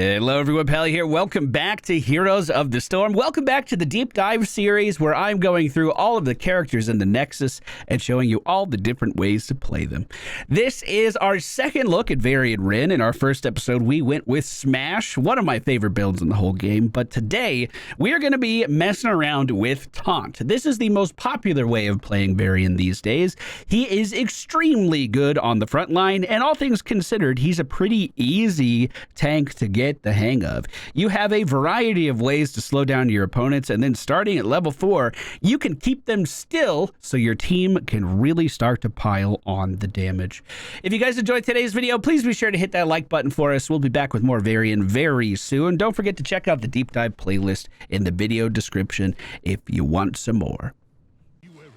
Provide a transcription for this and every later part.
Hello everyone, Pally here. Welcome back to Heroes of the Storm. Welcome back to the Deep Dive series where I'm going through all of the characters in the Nexus and showing you all the different ways to play them. This is our second look at Varian. In our first episode, we went with Smash, one of my favorite builds in the whole game, but today we are going to be messing around with Taunt. This is the most popular way of playing Varian these days. He is extremely good on the front line, and all things considered, he's a pretty easy tank to get the hang of. You have a variety of ways to slow down your opponents, and then starting at level 4, you can keep them still so your team can really start to pile on the damage. If you guys enjoyed today's video, please be sure to hit that like button for us. We'll be back with more Varian very soon. Don't forget to check out the deep dive playlist in the video description if you want some more.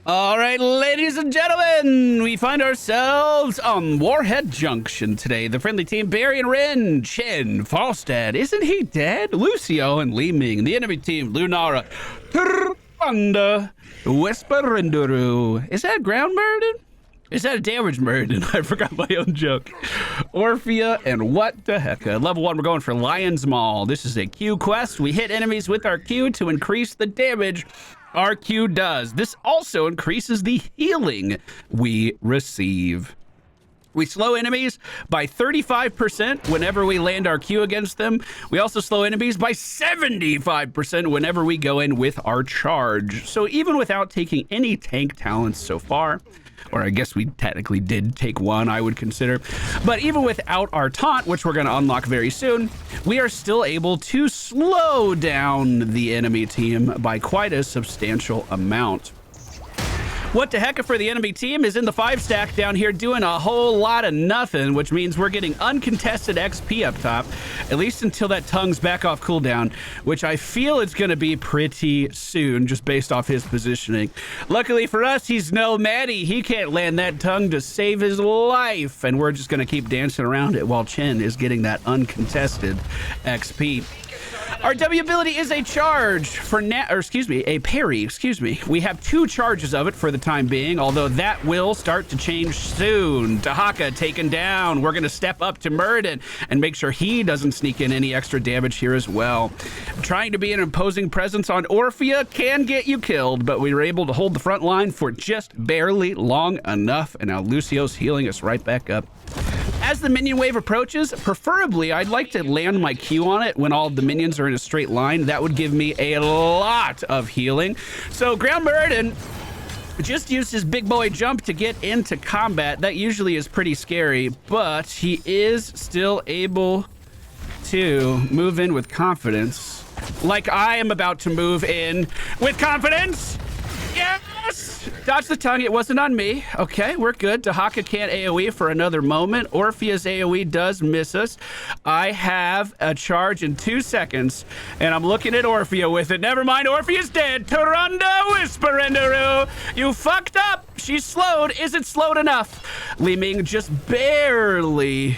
All right, ladies and gentlemen, we find ourselves on Warhead Junction today. The friendly team, Varian, Chen, Falstad, isn't he dead? Lucio and Li Ming. The enemy team, Lunara, Turanda, Whisperinduru. Is that ground murder? Is that a damage murder? I forgot my own joke. Orphea and what the heck? Level 1, we're going for Lion's Maul. This is a Q quest. We hit enemies with our Q to increase the damage our Q does. This also increases the healing we receive. We slow enemies by 35% whenever we land our Q against them. We also slow enemies by 75% whenever we go in with our charge. So even without taking any tank talents so far, or I guess we technically did take one, I would consider. But even without our taunt, which we're going to unlock very soon, we are still able to slow down the enemy team by quite a substantial amount. What the heck for the enemy team is in the 5 stack down here doing a whole lot of nothing, which means we're getting uncontested XP up top, at least until that tongue's back off cooldown, which I feel it's going to be pretty soon, just based off his positioning. Luckily for us, he's no Maddie. He can't land that tongue to save his life, and we're just going to keep dancing around it while Chen is getting that uncontested XP. Our W ability is a charge for a parry, We have 2 charges of it for the time being, although that will start to change soon. Dahaka taken down. We're going to step up to Murden and make sure he doesn't sneak in any extra damage here as well. Trying to be an imposing presence on Orphea can get you killed, but we were able to hold the front line for just barely long enough, and now Lucio's healing us right back up. As the minion wave approaches, preferably I'd like to land my Q on it when all of the minions are in a straight line. That would give me a lot of healing. So Ground Burden just used his big boy jump to get into combat. That usually is pretty scary, but he is still able to move in with confidence. Like I am about to move in with confidence. Yes! Dodge the tongue. It wasn't on me. Okay, we're good. Dahaka can't AoE for another moment. Orphea's AoE does miss us. I have a charge in 2 seconds, and I'm looking at Orphea with it. Never mind, Orphea's dead. Turanda Whisperinduru. You fucked up. She's slowed. Is it slowed enough? Li Ming just barely,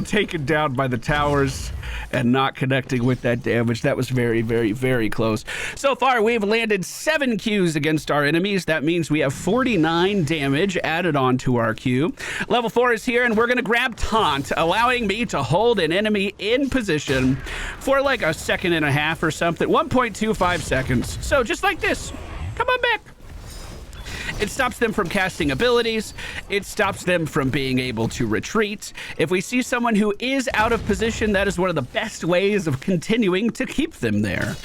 taken down by the towers and not connecting with that damage. That was very, very, very close. So far, we've landed 7 Qs against our enemies. That means we have 49 damage added on to our Q. Level 4 is here, and we're going to grab Taunt, allowing me to hold an enemy in position for like a second and a half or something. 1.25 seconds. So just like this. Come on back. It stops them from casting abilities. It stops them from being able to retreat. If we see someone who is out of position, that is one of the best ways of continuing to keep them there.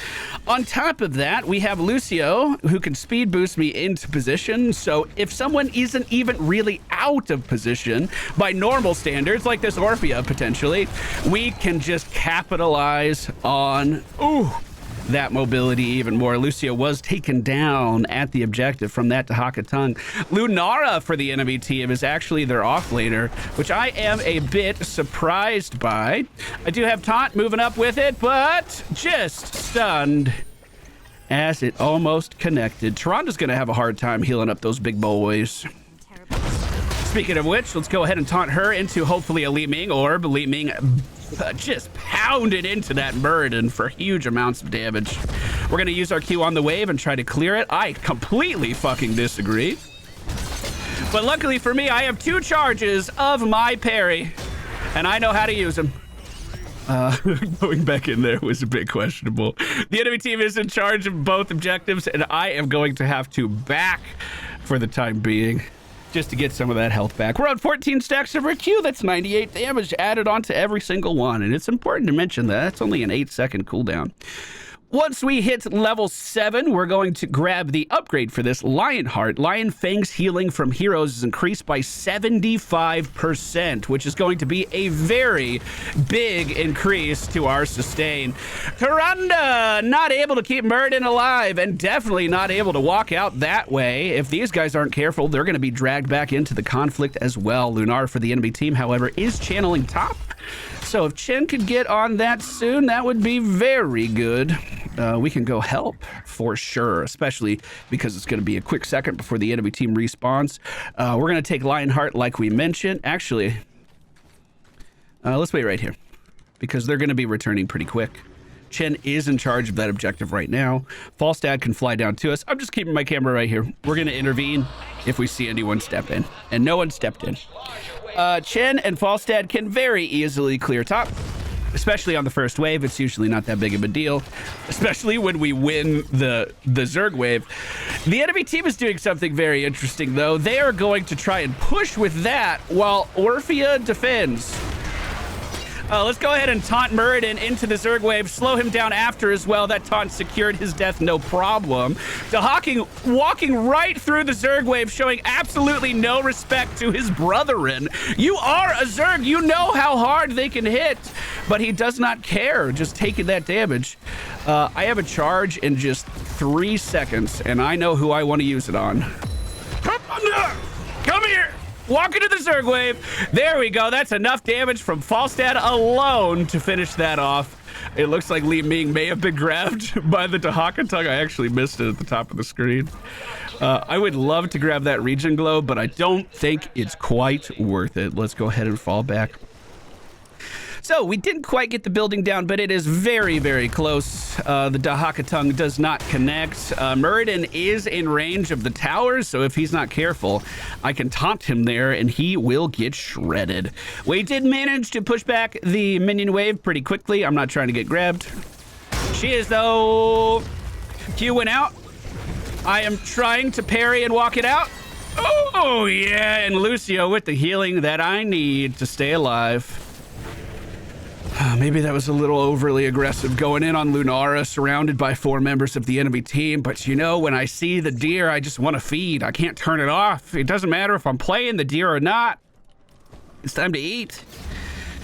On top of that, we have Lucio, who can speed boost me into position. So if someone isn't even really out of position by normal standards, like this Orphea potentially, we can just capitalize on that mobility even more. Lucio was taken down at the objective from that Dahaka tongue. Lunara for the enemy team is actually their offlaner, which I am a bit surprised by. I do have Taunt moving up with it, but just stunned as it almost connected. Taranda's gonna have a hard time healing up those big boys. Speaking of which, let's go ahead and taunt her into hopefully a Li Ming orb. Li Ming just pounded into that burden for huge amounts of damage. We're going to use our Q on the wave and try to clear it. I completely fucking disagree. But luckily for me, I have 2 charges of my parry, and I know how to use them. Going back in there was a bit questionable. The enemy team is in charge of both objectives, and I am going to have to back for the time being just to get some of that health back. We're on 14 stacks of our Q. That's 98 damage added onto every single one, and it's important to mention that that's only an 8-second cooldown. Once we hit level 7, we're going to grab the upgrade for this, Lion Heart. Lion Fang's healing from heroes is increased by 75%, which is going to be a very big increase to our sustain. Tyrande, not able to keep Muradin alive, and definitely not able to walk out that way. If these guys aren't careful, they're going to be dragged back into the conflict as well. Lunar for the enemy team, however, is channeling top. So if Chen could get on that soon, that would be very good. We can go help for sure, especially because it's going to be a quick second before the enemy team respawns. We're going to take Lionheart like we mentioned. Actually, let's wait right here because they're going to be returning pretty quick. Chen is in charge of that objective right now. Falstad can fly down to us. I'm just keeping my camera right here. We're going to intervene if we see anyone step in, and no one stepped in. Chen and Falstad can very easily clear top, especially on the first wave. It's usually not that big of a deal, especially when we win the Zerg wave. The enemy team is doing something very interesting, though. They are going to try and push with that while Orphea defends. Let's go ahead and taunt Muradin into the Zerg wave, slow him down after as well. That taunt secured his death, no problem. Dahawking walking right through the Zerg wave, showing absolutely no respect to his brethren. You are a Zerg, you know how hard they can hit, but he does not care, just taking that damage. I have a charge in just 3 seconds, and I know who I want to use it on. Come here! Walk into the Zerg wave. There we go. That's enough damage from Falstad alone to finish that off. It looks like Li Ming may have been grabbed by the Dahakatug. I actually missed it at the top of the screen. I would love to grab that regen glow, but I don't think it's quite worth it. Let's go ahead and fall back. So we didn't quite get the building down, but it is very, very close. The Dahakatug does not connect. Muradin is in range of the towers, so if he's not careful, I can taunt him there and he will get shredded. We did manage to push back the minion wave pretty quickly. I'm not trying to get grabbed. She is, though. Q went out. I am trying to parry and walk it out. Oh, yeah, and Lucio with the healing that I need to stay alive. Maybe that was a little overly aggressive going in on Lunara, surrounded by 4 members of the enemy team. But you know, when I see the deer, I just want to feed. I can't turn it off. It doesn't matter if I'm playing the deer or not. It's time to eat.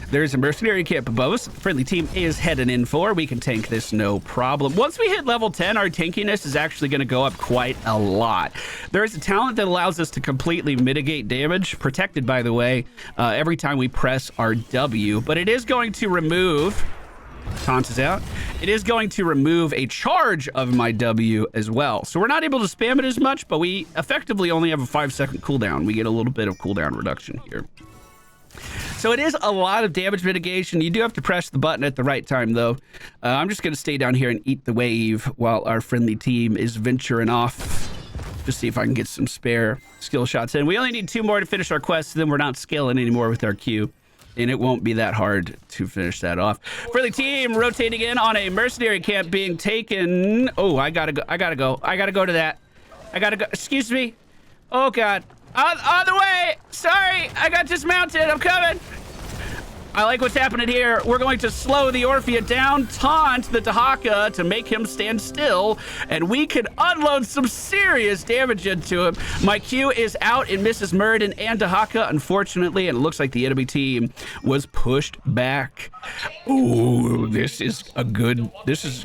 There's a mercenary camp above us. The friendly team is heading in for. We can tank this, no problem. Once we hit level 10, our tankiness is actually going to go up quite a lot. There's a talent that allows us to completely mitigate damage, protected, by the way, every time we press our W. But it is going to remove... Taunt is out. It is going to remove a charge of my W as well. So we're not able to spam it as much, but we effectively only have a 5-second cooldown. We get a little bit of cooldown reduction here. So it is a lot of damage mitigation. You do have to press the button at the right time, though. I'm just going to stay down here and eat the wave while our friendly team is venturing off. Just see if I can get some spare skill shots in. We only need 2 more to finish our quest, then we're not scaling anymore with our Q. And it won't be that hard to finish that off. Friendly team rotating in on a mercenary camp being taken. Oh, I gotta go. I gotta go to that. I gotta go. Excuse me. Oh, God. On the way! Sorry, I got dismounted. I'm coming. I like what's happening here. We're going to slow the Orphea down, taunt the Dahaka to make him stand still, and we can unload some serious damage into him. My Q is out and misses Muradin and Dahaka, unfortunately, and it looks like the enemy team was pushed back. Ooh, this is good. This is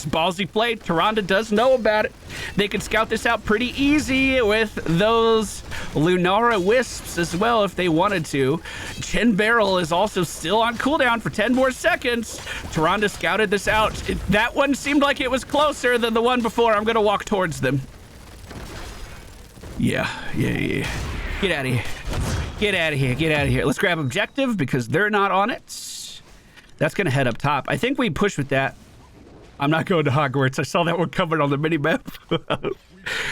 ballsy play. Tyrande does know about it. They can scout this out pretty easy with those Lunara Wisps as well if they wanted to. Chen Barrel is also still on cooldown for 10 more seconds. Tyrande scouted this out. That one seemed like it was closer than the one before. I'm going to walk towards them. Yeah. Get out of here. Get out of here. Get out of here. Let's grab objective because they're not on it. That's going to head up top. I think we push with that. I'm not going to Hogwarts. I saw that one covered on the minimap.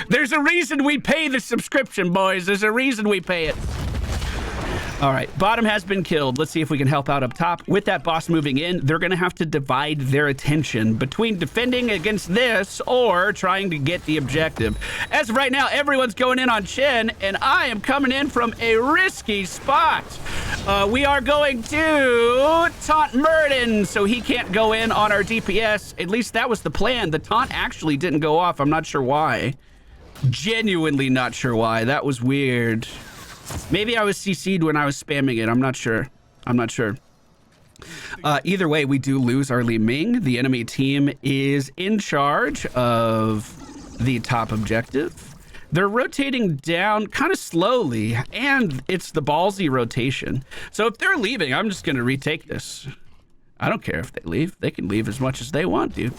There's a reason we pay the subscription, boys. There's a reason we pay it. All right, bottom has been killed. Let's see if we can help out up top. With that boss moving in, they're going to have to divide their attention between defending against this or trying to get the objective. As of right now, everyone's going in on Chen, and I am coming in from a risky spot. We are going to taunt Murden, so he can't go in on our DPS. At least that was the plan. The taunt actually didn't go off. I'm not sure why. Genuinely not sure why. That was weird. Maybe I was CC'd when I was spamming it. I'm not sure. Either way, we do lose our Li Ming. The enemy team is in charge of the top objective. They're rotating down kind of slowly, and it's the ballsy rotation. So if they're leaving, I'm just going to retake this. I don't care if they leave. They can leave as much as they want, dude.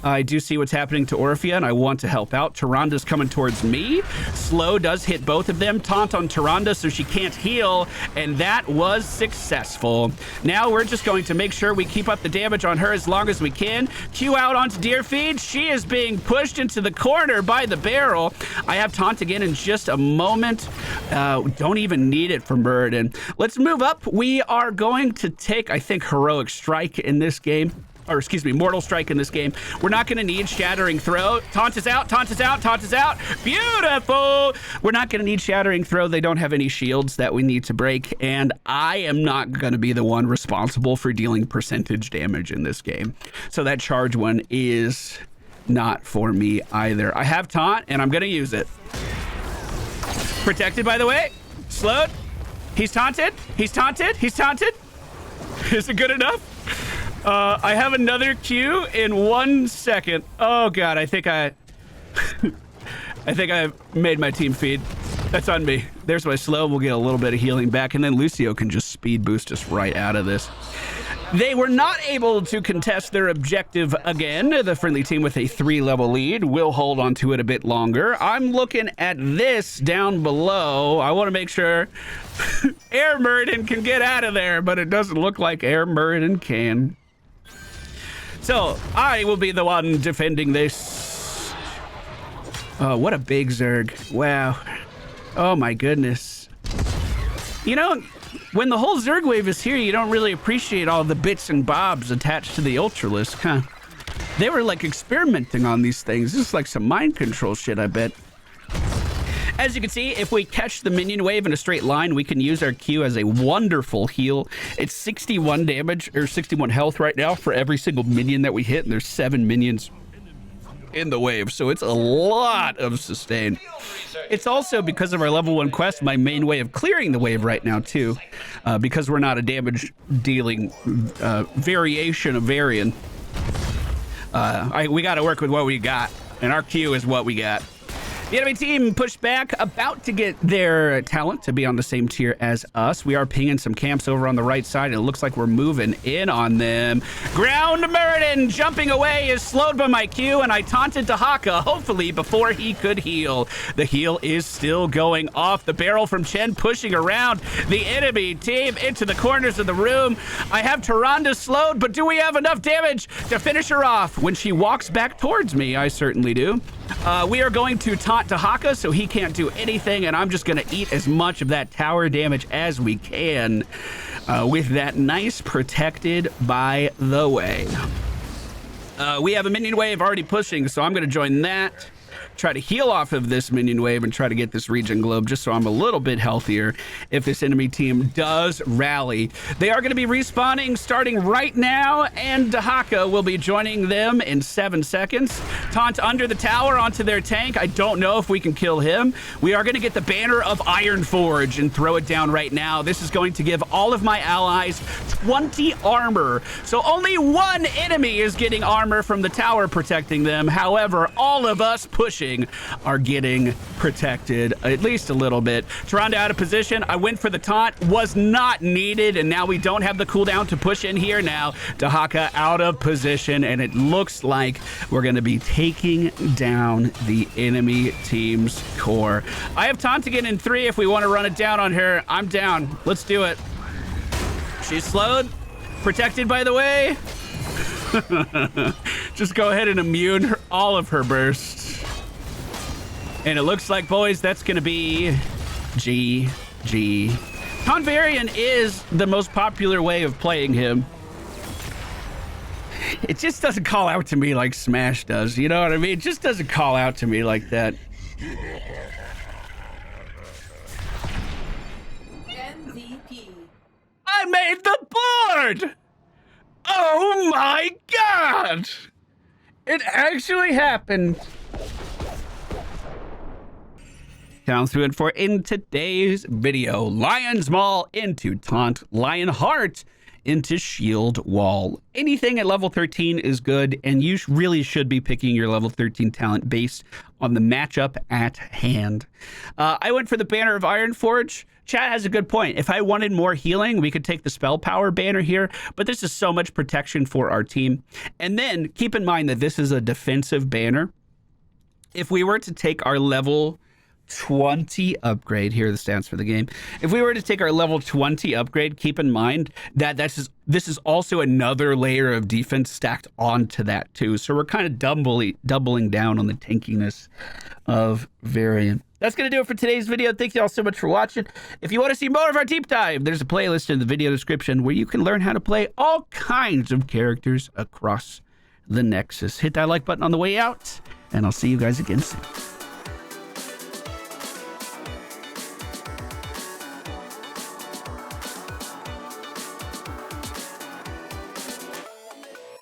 I do see what's happening to Orphea, and I want to help out. Tyranda's coming towards me. Slow does hit both of them. Taunt on Tyranda, so she can't heal, and that was successful. Now we're just going to make sure we keep up the damage on her as long as we can. Q out onto Deerfeed. She is being pushed into the corner by the barrel. I have Taunt again in just a moment. Don't even need it for Murden. Let's move up. We are going to take, I think, Heroic Strike in this game. Or excuse me, Mortal Strike in this game. We're not going to need Shattering Throw. Taunt is out, Taunt is out, Taunt is out. Beautiful! We're not going to need Shattering Throw. They don't have any shields that we need to break, and I am not going to be the one responsible for dealing percentage damage in this game. So that charge one is not for me either. I have Taunt, and I'm going to use it. Protected, by the way. Slowed. He's taunted. He's taunted. He's taunted. Is it good enough? I have another Q in 1 second. Oh god, I think I made my team feed. That's on me. There's my slow. We'll get a little bit of healing back, and then Lucio can just speed boost us right out of this. They were not able to contest their objective again. The friendly team with a 3-level lead will hold on to it a bit longer. I'm looking at this down below. I want to make sure Air Murden can get out of there, but it doesn't look like Air Murden can. So I will be the one defending this. Oh, what a big Zerg. Wow. Oh my goodness. You know, when the whole Zerg wave is here, you don't really appreciate all the bits and bobs attached to the Ultralisk, huh? They were like experimenting on these things. This is like some mind control shit, I bet. As you can see, if we catch the minion wave in a straight line, we can use our Q as a wonderful heal. It's 61 damage, or 61 health right now for every single minion that we hit, and there's 7 minions in the wave, so it's a lot of sustain. It's also, because of our level 1 quest, my main way of clearing the wave right now, too, because we're not a damage-dealing variation of Varian. We gotta work with what we got, and our Q is what we got. The enemy team pushed back, about to get their talent to be on the same tier as us. We are pinging some camps over on the right side, and it looks like we're moving in on them. Ground Murden jumping away is slowed by my Q, and I taunted Dahaka, hopefully before he could heal. The heal is still going off. The barrel from Chen pushing around the enemy team into the corners of the room. I have Tyranda slowed, but do we have enough damage to finish her off? When she walks back towards me, I certainly do. We are going to taunt Dahaka so he can't do anything, and I'm just going to eat as much of that tower damage as we can with that nice protected by the way. We have a minion wave already pushing, so I'm going to join that. Try to heal off of this minion wave and try to get this regen globe just so I'm a little bit healthier if this enemy team does rally. They are going to be respawning starting right now, and Dahaka will be joining them in 7 seconds. Taunt under the tower onto their tank. I don't know if we can kill him. We are going to get the banner of Ironforge and throw it down right now. This is going to give all of my allies 20 armor. So only one enemy is getting armor from the tower protecting them. However, all of us pushing are getting protected at least a little bit. Tyranda out of position. I went for the taunt, was not needed, and now we don't have the cooldown to push in here now. Dahaka out of position, and it looks like we're going to be taking down the enemy team's core. I have taunt again in 3 if we want to run it down on her. I'm down. Let's do it. She's slowed. Protected, by the way. Just go ahead and immune all of her bursts. And it looks like, boys, that's going to be GG. Taunt Varian is the most popular way of playing him. It just doesn't call out to me like Smash does, you know what I mean? It just doesn't call out to me like that. MVP. I made the board! Oh my god! It actually happened. Sounds to it for in today's video. Lion's Maul into Taunt, Lionheart into Shield Wall. Anything at level 13 is good, and you really should be picking your level 13 talent based on the matchup at hand. I went for the Banner of Ironforge. Chat has a good point. If I wanted more healing, we could take the Spell Power banner here, but this is so much protection for our team. And then keep in mind that this is a defensive banner. If we were to take our level 20 upgrade, here are the stats for the game. If we were to take our level 20 upgrade, keep in mind that this is also another layer of defense stacked onto that too. So we're kind of doubling down on the tankiness of Varian. That's going to do it for today's video. Thank you all so much for watching. If you want to see more of our deep dive, there's a playlist in the video description where you can learn how to play all kinds of characters across the Nexus. Hit that like button on the way out, and I'll see you guys again soon.